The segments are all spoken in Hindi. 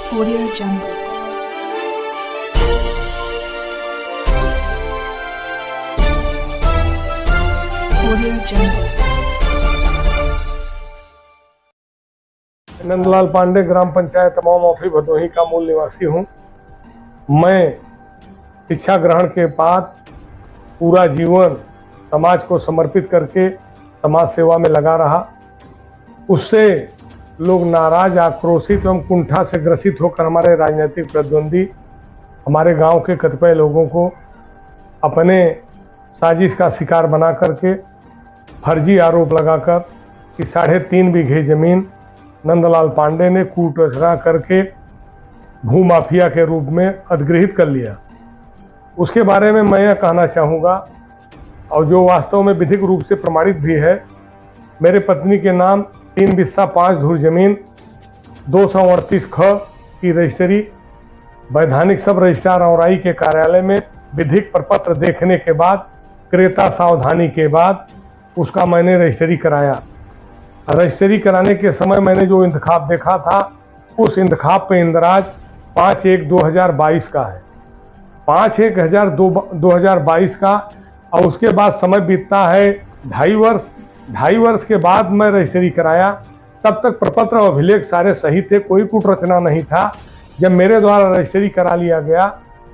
Audio Jungle. Audio Jungle. Nandlal Pandey, ग्राम पंचायत मौफी भदोही का मूल निवासी हूँ। मैं शिक्षा ग्रहण के बाद पूरा जीवन समाज को समर्पित करके समाज सेवा में लगा रहा। उससे लोग नाराज, आक्रोशित एवं कुंठा से ग्रसित होकर हमारे राजनीतिक प्रतिद्वंदी हमारे गांव के कतिपय लोगों को अपने साजिश का शिकार बना करके फर्जी आरोप लगाकर कि 3.5 बीघे जमीन नंदलाल पांडे ने कूटरचना करके भूमाफिया के रूप में अधिग्रहित कर लिया। उसके बारे में मैं यह कहना चाहूँगा, और जो वास्तव में विधिक रूप से प्रमाणित भी है। मेरे पत्नी के नाम 3 बिस्सा 5 धुर जमीन 238 ख की रजिस्ट्री वैधानिक सब रजिस्ट्रार औराई के कार्यालय में विधिक प्रपत्र देखने के बाद, क्रेता सावधानी के बाद उसका मैंने रजिस्ट्री कराया। रजिस्ट्री कराने के समय मैंने जो इंतखाब देखा था, उस इंतखाब पे इंदराज 5/1/2022 का है, 5/1/2022 का। और उसके बाद समय बीतता है 2.5 वर्ष। 2.5 वर्ष के बाद मैं रजिस्ट्री कराया, तब तक प्रपत्र और अभिलेख सारे सही थे, कोई कूटरचना नहीं था। जब मेरे द्वारा रजिस्ट्री करा लिया गया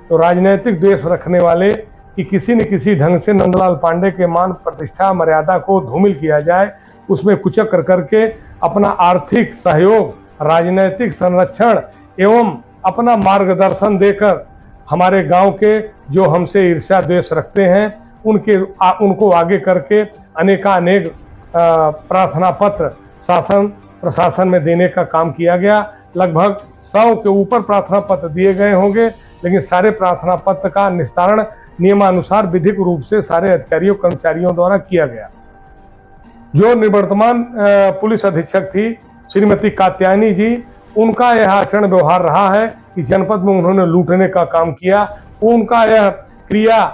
तो राजनीतिक द्वेष रखने वाले कि किसी न किसी ढंग से नंदलाल पांडे के मान प्रतिष्ठा मर्यादा को धूमिल किया जाए, उसमें कुचक कर करके अपना आर्थिक सहयोग, राजनीतिक संरक्षण एवं अपना मार्गदर्शन देकर हमारे गांव के जो हमसे ईर्ष्या द्वेष रखते हैं उनको आगे करके अनेकानेक प्रार्थना पत्र शासन प्रशासन में देने का काम किया गया। लगभग 100 के ऊपर प्रार्थना पत्र दिए गए होंगे, लेकिन सारे प्रार्थना पत्र का निस्तारण नियमानुसार विधिक रूप से सारे अधिकारियों कर्मचारियों द्वारा किया गया। जो निवर्तमान पुलिस अधीक्षक थी श्रीमती कात्यायनी जी, उनका यह आचरण व्यवहार रहा है कि जनपद में उन्होंने लूटने का काम किया। उनका यह क्रिया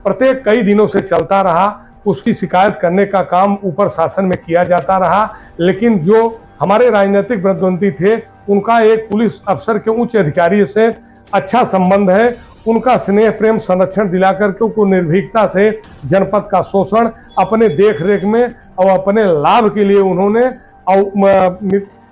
प्रत्येक कई दिनों से चलता रहा। उसकी शिकायत करने का काम ऊपर शासन में किया जाता रहा, लेकिन जो हमारे राजनीतिक प्रतिद्वंदी थे उनका एक पुलिस अफसर के उच्च अधिकारी से अच्छा संबंध है। उनका स्नेह प्रेम संरक्षण दिला करके उनको निर्भीकता से जनपद का शोषण अपने देख रेख में और अपने लाभ के लिए उन्होंने और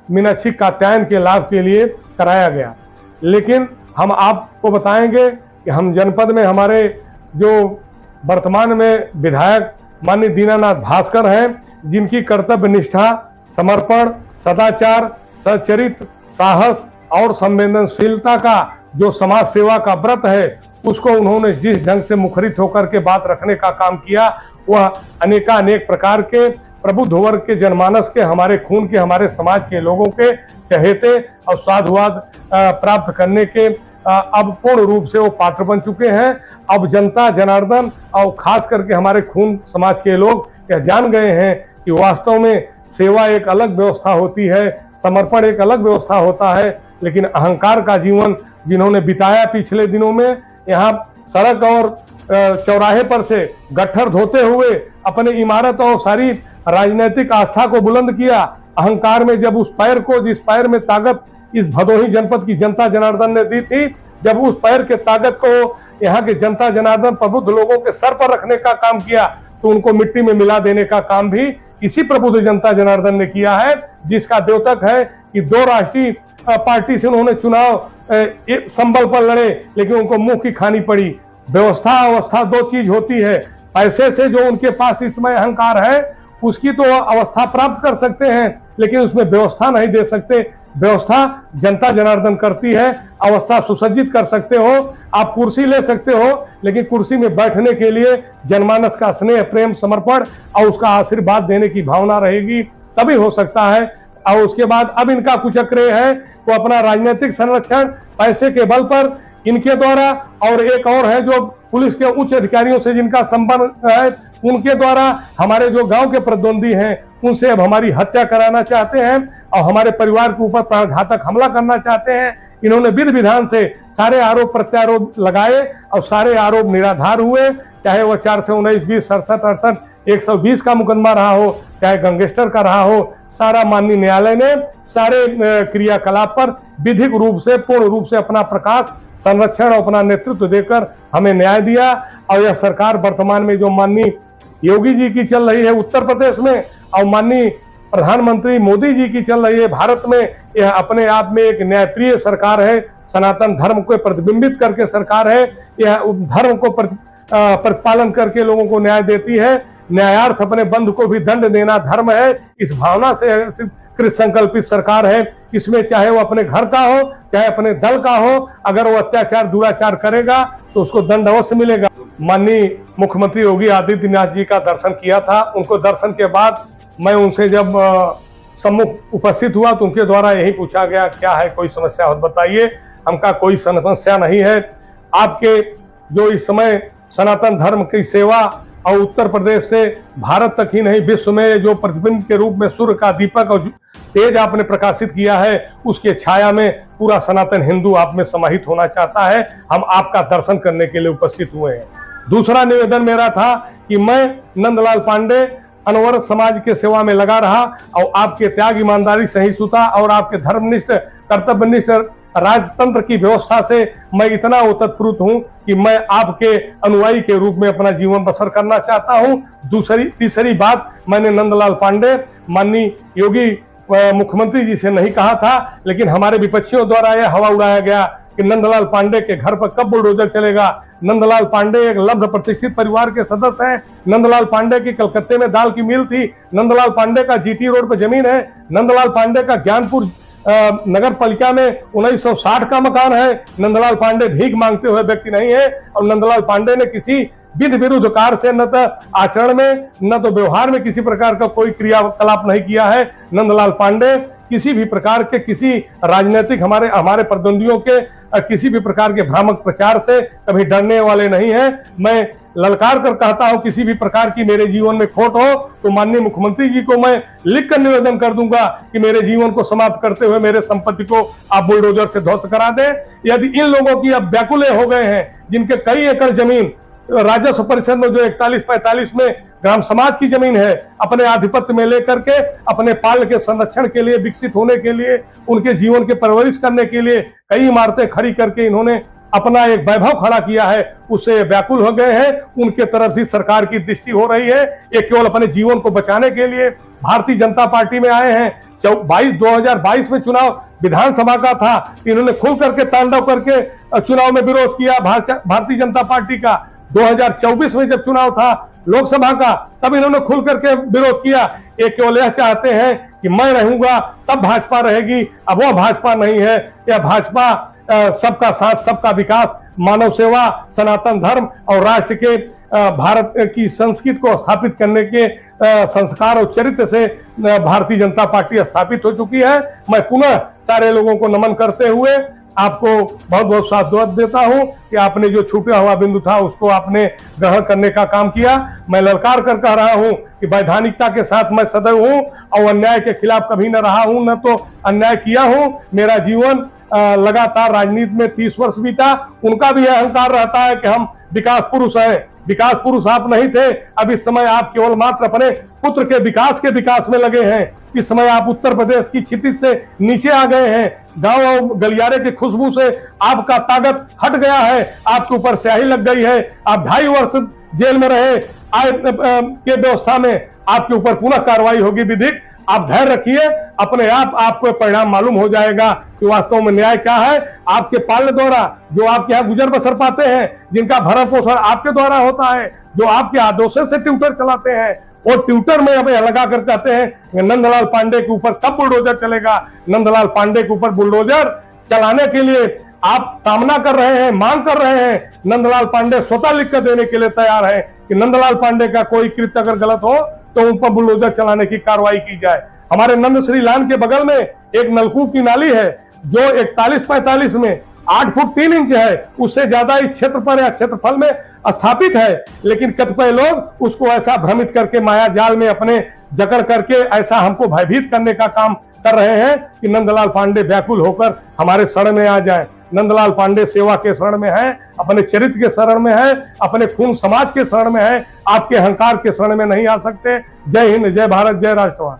मीनाक्षी कात्यायन के लाभ के लिए कराया गया। लेकिन हम आपको बताएंगे कि हम जनपद में हमारे जो वर्तमान में विधायक माननीय दीनानाथ भास्कर हैं, जिनकी कर्तव्य निष्ठा, समर्पण, सदाचार, सच्चरित्र, साहस और संवेदनशीलता का जो समाज सेवा का व्रत है, उसको उन्होंने जिस ढंग से मुखरित होकर के बात रखने का काम किया, वह अनेकानेक प्रकार के प्रबुद्ध वर्ग के जनमानस के, हमारे खून के, हमारे समाज के लोगों के चहेते और साधुवाद प्राप्त करने के अब पूर्ण रूप से वो पात्र बन चुके हैं। अब जनता जनार्दन और खास करके हमारे खून समाज के लोग यह जान गए हैं कि वास्तव में सेवा एक अलग व्यवस्था होती है, समर्पण एक अलग व्यवस्था होता है। लेकिन अहंकार का जीवन जिन्होंने बिताया पिछले दिनों में, यहाँ सड़क और चौराहे पर से गट्ठर धोते हुए अपने इमारत और सारी राजनीतिक आस्था को बुलंद किया, अहंकार में जब उस पैर को, जिस पैर में ताकत इस भदोही जनपद की जनता जनार्दन ने दी थी, जब उस पैर के ताकत को यहाँ के जनता जनार्दन प्रबुद्ध लोगों के सर पर रखने का काम किया, तो उनको मिट्टी में मिला देने का काम भी इसी प्रबुद्ध जनता जनार्दन ने किया है, जिसका द्योतक है कि 2 राष्ट्रीय पार्टी से उन्होंने चुनाव संबल पर लड़े, लेकिन उनको मुंह की खानी पड़ी। व्यवस्था अवस्था 2 चीज होती है। पैसे से जो उनके पास इस समय अहंकार है, उसकी तो अवस्था प्राप्त कर सकते हैं, लेकिन उसमें व्यवस्था नहीं दे सकते। व्यवस्था जनता जनार्दन करती है। अवस्था सुसज्जित कर सकते हो, आप कुर्सी ले सकते हो, लेकिन कुर्सी में बैठने के लिए जनमानस का स्नेह प्रेम समर्पण और उसका आशीर्वाद देने की भावना रहेगी, तभी हो सकता है। और उसके बाद अब इनका कुचक्र है वो अपना राजनीतिक संरक्षण पैसे के बल पर इनके द्वारा, और एक और है जो पुलिस के उच्च अधिकारियों से जिनका संबंध है, उनके द्वारा हमारे जो गांव के प्रतिद्वंदी हैं उनसे अब हमारी हत्या कराना चाहते हैं और हमारे परिवार के ऊपर प्राणघातक हमला करना चाहते हैं। इन्होंने विधि विधान से सारे आरोप प्रत्यारोप लगाए और सारे आरोप निराधार हुए, चाहे वह 419, 20, 67, 68, 120 का मुकदमा रहा हो, चाहे गैंगस्टर का रहा हो, सारा माननीय न्यायालय ने सारे क्रियाकलाप पर विधिक रूप से पूर्ण रूप से अपना प्रकाश संरक्षण और अपना नेतृत्व देकर हमें न्याय दिया। और यह सरकार वर्तमान में जो माननीय योगी जी की चल रही है उत्तर प्रदेश में और माननीय प्रधानमंत्री मोदी जी की चल रही है भारत में, यह अपने आप में एक न्यायप्रिय सरकार है, सनातन धर्म को प्रतिबिंबित करके सरकार है। यह धर्म को प्रतिपालन करके लोगों को न्याय देती है। न्यायार्थ अपने बंधु को भी दंड देना धर्म है, इस भावना से कृत संकल्पित सरकार है। इसमें चाहे वो अपने घर का हो चाहे अपने दल का हो, अगर वो अत्याचार दुराचार करेगा तो उसको दंड अवश्य मिलेगा। माननीय मुख्यमंत्री योगी आदित्यनाथ जी का दर्शन किया था। उनको दर्शन के बाद मैं उनसे जब सम्मुख उपस्थित हुआ तो उनके द्वारा यही पूछा गया, क्या है कोई समस्या हो बताइए। हमका कोई समस्या नहीं है। आपके जो इस समय सनातन धर्म की सेवा और उत्तर प्रदेश से भारत तक ही नहीं विश्व में जो प्रतिबिंब के रूप में सूर्य का दीपक और तेज आपने प्रकाशित किया है, उसके छाया में पूरा सनातन हिंदू आप में समाहित होना चाहता है। हम आपका दर्शन करने के लिए उपस्थित हुए हैं। दूसरा निवेदन मेरा था कि मैं नंदलाल पांडे अनवरत समाज के सेवा में लगा रहा और आपके त्याग, ईमानदारी, सहिष्णुता और आपके धर्मनिष्ठ कर्तव्यनिष्ठ राजतंत्र की व्यवस्था से मैं इतना ओतप्रोत हूं कि मैं आपके अनुयायी के रूप में अपना जीवन बसर करना चाहता हूं। तीसरी बात मैंने नंदलाल पांडे माननीय योगी मुख्यमंत्री जी से नहीं कहा था, लेकिन हमारे विपक्षियों द्वारा यह हवा उड़ाया गया कि नंदलाल पांडे के घर पर कब बुलडोजर चलेगा। नंदलाल पांडे एक लब्ध प्रतिष्ठित परिवार के सदस्य हैं। नंदलाल पांडे की कलकत्ते में दाल की मिल थी। नंदलाल पांडे का जीटी रोड पर जमीन है। नंदलाल पांडे का ज्ञानपुर नगर पालिका में 1960 का मकान है। नंदलाल पांडे भीख मांगते हुए व्यक्ति नहीं है और नंदलाल पांडे ने किसी विधि विरुद्ध कार्य से न तो आचरण में न तो व्यवहार में किसी प्रकार का कोई क्रियाकलाप नहीं किया है। नंदलाल पांडे किसी भी प्रकार के किसी राजनीतिक हमारे प्रतिद्वंदियों के किसी भी प्रकार के भ्रामक प्रचार से कभी डरने वाले नहीं है। मैं ललकार कर कहता हूं किसी भी प्रकार की मेरे जीवन में खोट हो तो माननीय मुख्यमंत्री जी को मैं लिखकर निवेदन कर दूंगा कि मेरे जीवन को समाप्त करते हुए मेरे संपत्ति को आप बुलडोजर से ध्वस्त करा दें। यदि इन लोगों की अब व्याकुले हो गए हैं, जिनके कई एकड़ जमीन राजस्व परिषद में जो 41-45 में ग्राम समाज की जमीन है, अपने आधिपत्य में लेकर के अपने पाल के संरक्षण के लिए, विकसित होने के लिए, उनके जीवन के परवरिश करने के लिए कई इमारतें खड़ी करके इन्होंने अपना एक वैभव खड़ा किया है, उससे व्याकुल हो गए हैं। उनके तरफ से सरकार की दृष्टि हो रही है। ये केवल अपने जीवन को बचाने के लिए भारतीय जनता पार्टी में आए हैं। 2022 में चुनाव विधानसभा का था, इन्होंने खुल करके तांडव करके चुनाव में विरोध किया भारतीय जनता पार्टी का। 2024 में जब चुनाव था लोकसभा का, तब इन्होंने खुल करके विरोध किया। ये केवल यह चाहते हैं कि मैं रहूंगा तब भाजपा रहेगी। अब वह भाजपा नहीं है, यह भाजपा सबका साथ, सबका विकास, मानव सेवा, सनातन धर्म और राष्ट्र के भारत की संस्कृति को स्थापित करने के संस्कार और चरित्र से भारतीय जनता पार्टी स्थापित हो चुकी है। मैं पुनः सारे लोगों को नमन करते हुए आपको बहुत बहुत साधुवाद देता हूं कि आपने जो छूटा हुआ बिंदु था उसको आपने ग्रहण करने का काम किया। मैं ललकार कर कह रहा हूं कि वैधानिकता के साथ मैं सदैव हूं और अन्याय के खिलाफ कभी न रहा हूं, न तो अन्याय किया हूं। मेरा जीवन लगातार राजनीति में 30 वर्ष बीता। उनका भी अहंकार रहता है कि हम विकास पुरुष हैं। विकास पुरुष आप नहीं थे। अब इस समय आप केवल मात्र अपने पुत्र के विकास में लगे हैं। इस समय आप उत्तर प्रदेश की क्षितिज से नीचे आ गए हैं। गांव और गलियारे की खुशबू से आपका ताकत हट गया है, आपके ऊपर स्याही लग गई है। आप 2.5 वर्ष जेल में रहे के व्यवस्था में आपके ऊपर पुनः कार्रवाई होगी विधिक। आप धैर्य रखिए, अपने आप आपको परिणाम मालूम हो जाएगा कि वास्तव में न्याय क्या है। आपके पालने द्वारा जो आपके यहाँ गुजर बसर पाते हैं, जिनका भरण पोषण आपके द्वारा होता है, जो आपके आदोशों से ट्यूटर चलाते हैं, और ट्विटर में अब लगा कर कहते हैं नंदलाल पांडे के ऊपर कब बुलडोजर चलेगा। नंदलाल पांडे के ऊपर बुलडोजर चलाने के लिए आप कामना कर रहे हैं, मांग कर रहे हैं। नंदलाल पांडे स्वतः लिख कर देने के लिए तैयार है कि नंदलाल पांडे का कोई कृत्य अगर गलत हो तो उन पर बुलडोजर चलाने की कार्रवाई की जाए। हमारे नंद श्री लान के बगल में एक नलकूप की नाली है जो 41-45 में 8 फुट 3 इंच है, उससे ज्यादा इस क्षेत्र पर या क्षेत्रफल में स्थापित है। लेकिन कतिपय लोग उसको ऐसा भ्रमित करके माया जाल में अपने जकड़ करके ऐसा हमको भयभीत करने का काम कर रहे हैं कि नंदलाल पांडे व्याकुल होकर हमारे शरण में आ जाए। नंदलाल पांडे सेवा के शरण में है, अपने चरित्र के शरण में है, अपने खून समाज के शरण में है। आपके अहंकार के शरण में नहीं आ सकते। जय हिंद, जय भारत, जय राष्ट्रवाद।